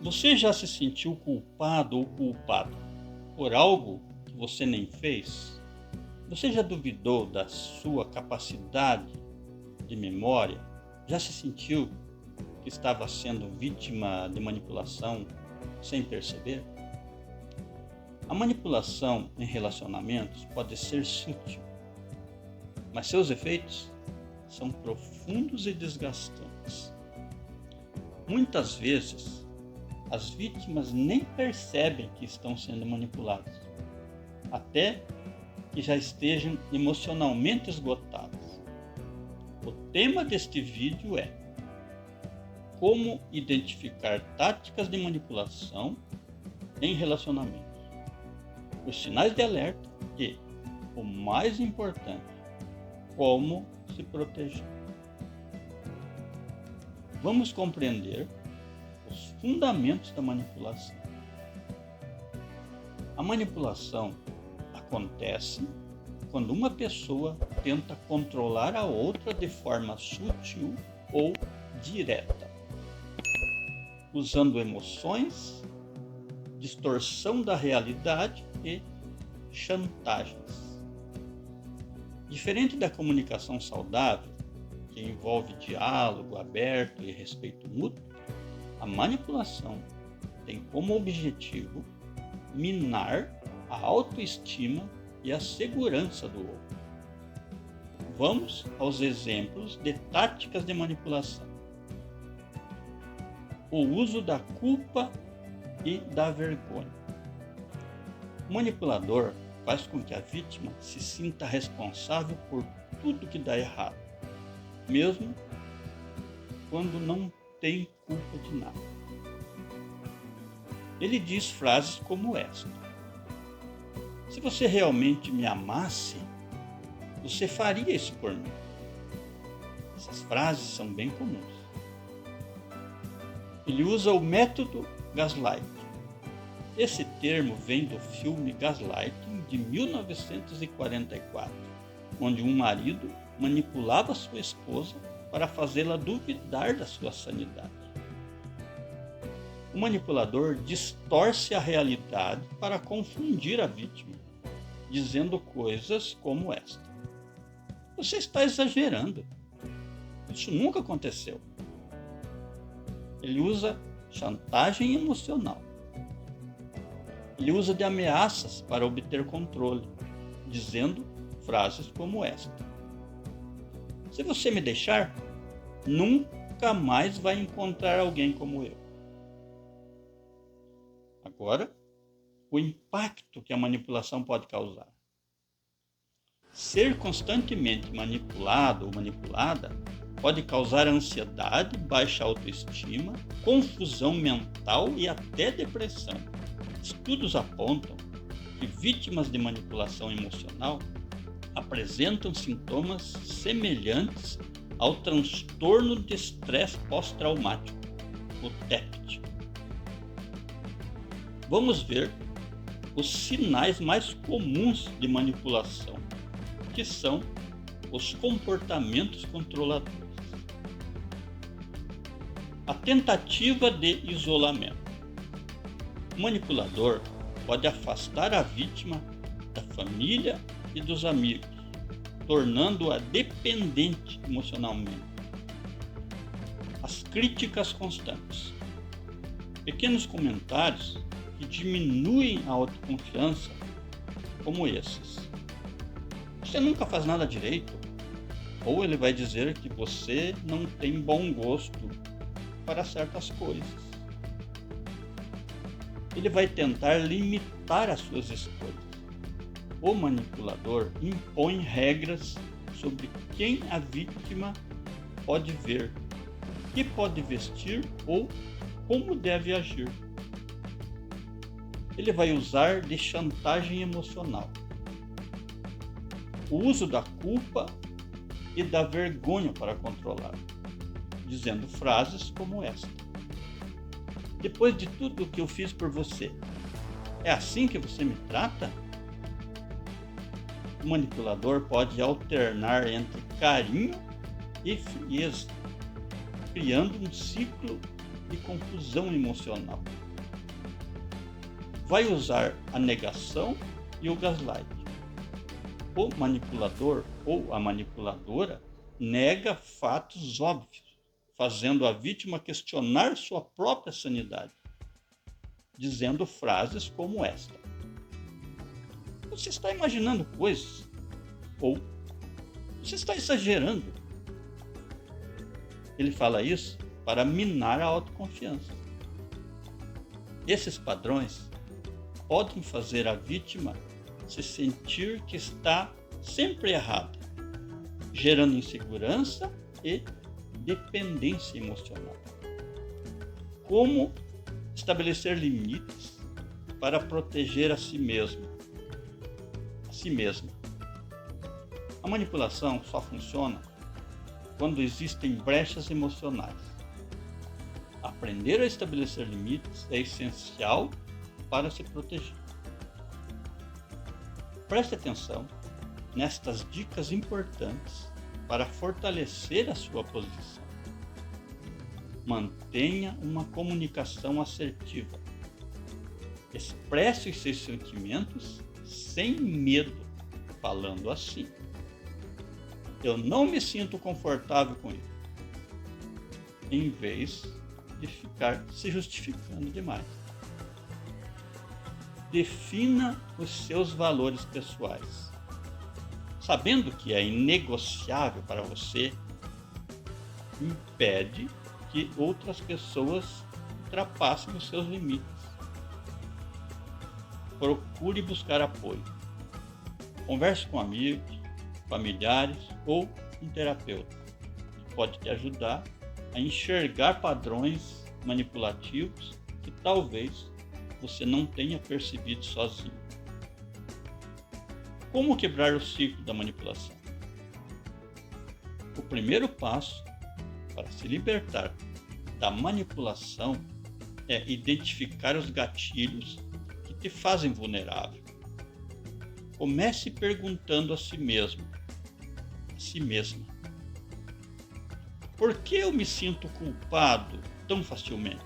Você já se sentiu culpado ou culpada por algo que você nem fez? Você já duvidou da sua capacidade de memória? Já se sentiu que estava sendo vítima de manipulação sem perceber? A manipulação em relacionamentos pode ser sutil, mas seus efeitos são profundos e desgastantes. Muitas vezes, as vítimas nem percebem que estão sendo manipuladas, até que já estejam emocionalmente esgotadas. O tema deste vídeo é como identificar táticas de manipulação em relacionamentos, os sinais de alerta e, o mais importante, como se proteger. Vamos compreender os fundamentos da manipulação. A manipulação acontece quando uma pessoa tenta controlar a outra de forma sutil ou direta, usando emoções, distorção da realidade e chantagens. Diferente da comunicação saudável, que envolve diálogo aberto e respeito mútuo, a manipulação tem como objetivo minar a autoestima e a segurança do outro. Vamos aos exemplos de táticas de manipulação. O uso da culpa e da vergonha. O manipulador faz com que a vítima se sinta responsável por tudo que dá errado, mesmo quando não tem culpa de nada. Ele diz frases como esta: se você realmente me amasse, você faria isso por mim. Essas frases são bem comuns. Ele usa o método gaslighting. Esse termo vem do filme Gaslighting de 1944, onde um marido manipulava sua esposa para fazê-la duvidar da sua sanidade. O manipulador distorce a realidade para confundir a vítima, dizendo coisas como esta: você está exagerando. Isso nunca aconteceu. Ele usa chantagem emocional. Ele usa de ameaças para obter controle, dizendo frases como esta: se você me deixar, nunca mais vai encontrar alguém como eu. Agora, o impacto que a manipulação pode causar. Ser constantemente manipulado ou manipulada pode causar ansiedade, baixa autoestima, confusão mental e até depressão. Estudos apontam que vítimas de manipulação emocional apresentam sintomas semelhantes ao transtorno de estresse pós-traumático, o TEPT. Vamos ver os sinais mais comuns de manipulação, que são os comportamentos controladores. A tentativa de isolamento. O manipulador pode afastar a vítima da família e dos amigos, tornando-a dependente emocionalmente. As críticas constantes. Pequenos comentários que diminuem a autoconfiança, como esses: você nunca faz nada direito. Ou ele vai dizer que você não tem bom gosto para certas coisas. Ele vai tentar limitar as suas escolhas. O manipulador impõe regras sobre quem a vítima pode ver, o que pode vestir ou como deve agir. Ele vai usar de chantagem emocional, o uso da culpa e da vergonha para controlar, dizendo frases como esta: depois de tudo o que eu fiz por você, é assim que você me trata? O manipulador pode alternar entre carinho e frieza, criando um ciclo e confusão emocional. Vai usar a negação e o gaslight. O manipulador ou a manipuladora nega fatos óbvios, fazendo a vítima questionar sua própria sanidade, dizendo frases como esta: "Você está imaginando coisas", ou "Você está exagerando". Ele fala isso para minar a autoconfiança. Esses padrões podem fazer a vítima se sentir que está sempre errada, gerando insegurança e dependência emocional. Como estabelecer limites para proteger a si mesmo, a si mesma? A manipulação só funciona quando existem brechas emocionais. Aprender a estabelecer limites é essencial para se proteger. Preste atenção nestas dicas importantes para fortalecer a sua posição. Mantenha uma comunicação assertiva. Expresse os seus sentimentos sem medo, falando assim: "Eu não me sinto confortável com isso", em vez de ficar se justificando demais. Defina os seus valores pessoais. Sabendo que é inegociável para você, impede que outras pessoas ultrapassem os seus limites. Procure buscar apoio. Converse com amigos, familiares ou um terapeuta, que pode te ajudar a enxergar padrões manipulativos que talvez você não tenha percebido sozinho. Como quebrar o ciclo da manipulação? O primeiro passo para se libertar da manipulação é identificar os gatilhos que te fazem vulnerável. Comece perguntando a si mesmo, a si mesma: por que eu me sinto culpado tão facilmente?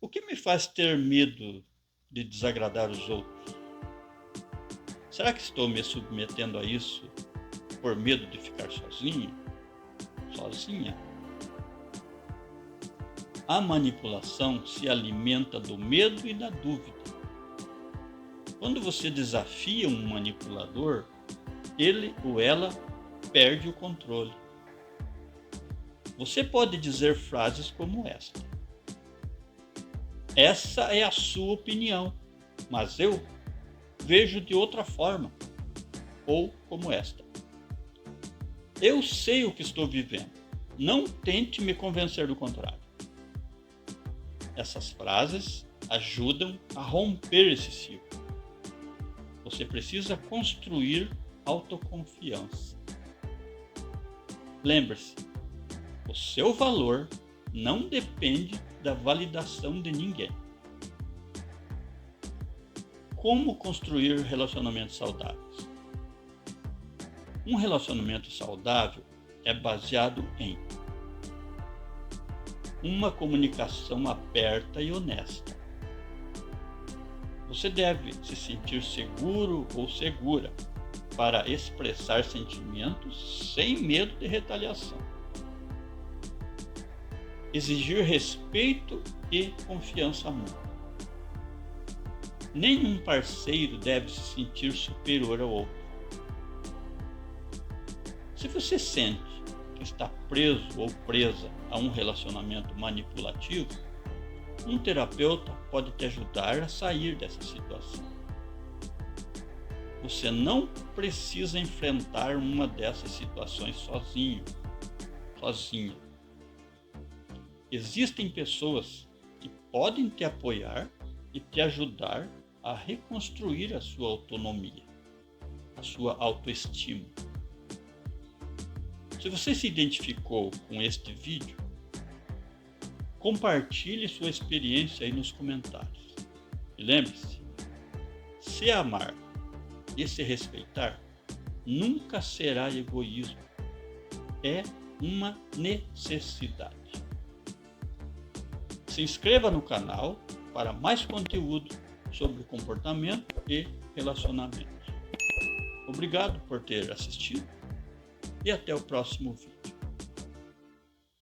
O que me faz ter medo de desagradar os outros? Será que estou me submetendo a isso por medo de ficar sozinho? Sozinha? A manipulação se alimenta do medo e da dúvida. Quando você desafia um manipulador, ele ou ela perde o controle. Você pode dizer frases como esta: "Essa é a sua opinião, mas eu vejo de outra forma." Ou como esta: "Eu sei o que estou vivendo, não tente me convencer do contrário." Essas frases ajudam a romper esse ciclo. Você precisa construir autoconfiança. Lembre-se, o seu valor não depende da validação de ninguém. Como construir relacionamentos saudáveis? Um relacionamento saudável é baseado em uma comunicação aberta e honesta. Você deve se sentir seguro ou segura para expressar sentimentos sem medo de retaliação. Exigir respeito e confiança mútua. Nenhum parceiro deve se sentir superior ao outro. Se você sente que está preso ou presa a um relacionamento manipulativo, um terapeuta pode te ajudar a sair dessa situação. Você não precisa enfrentar uma dessas situações sozinha. Existem pessoas que podem te apoiar e te ajudar a reconstruir a sua autonomia, a sua autoestima. Se você se identificou com este vídeo, compartilhe sua experiência aí nos comentários. E lembre-se, se amar e se respeitar nunca será egoísmo, é uma necessidade. Se inscreva no canal para mais conteúdo sobre comportamento e relacionamento. Obrigado por ter assistido e até o próximo vídeo.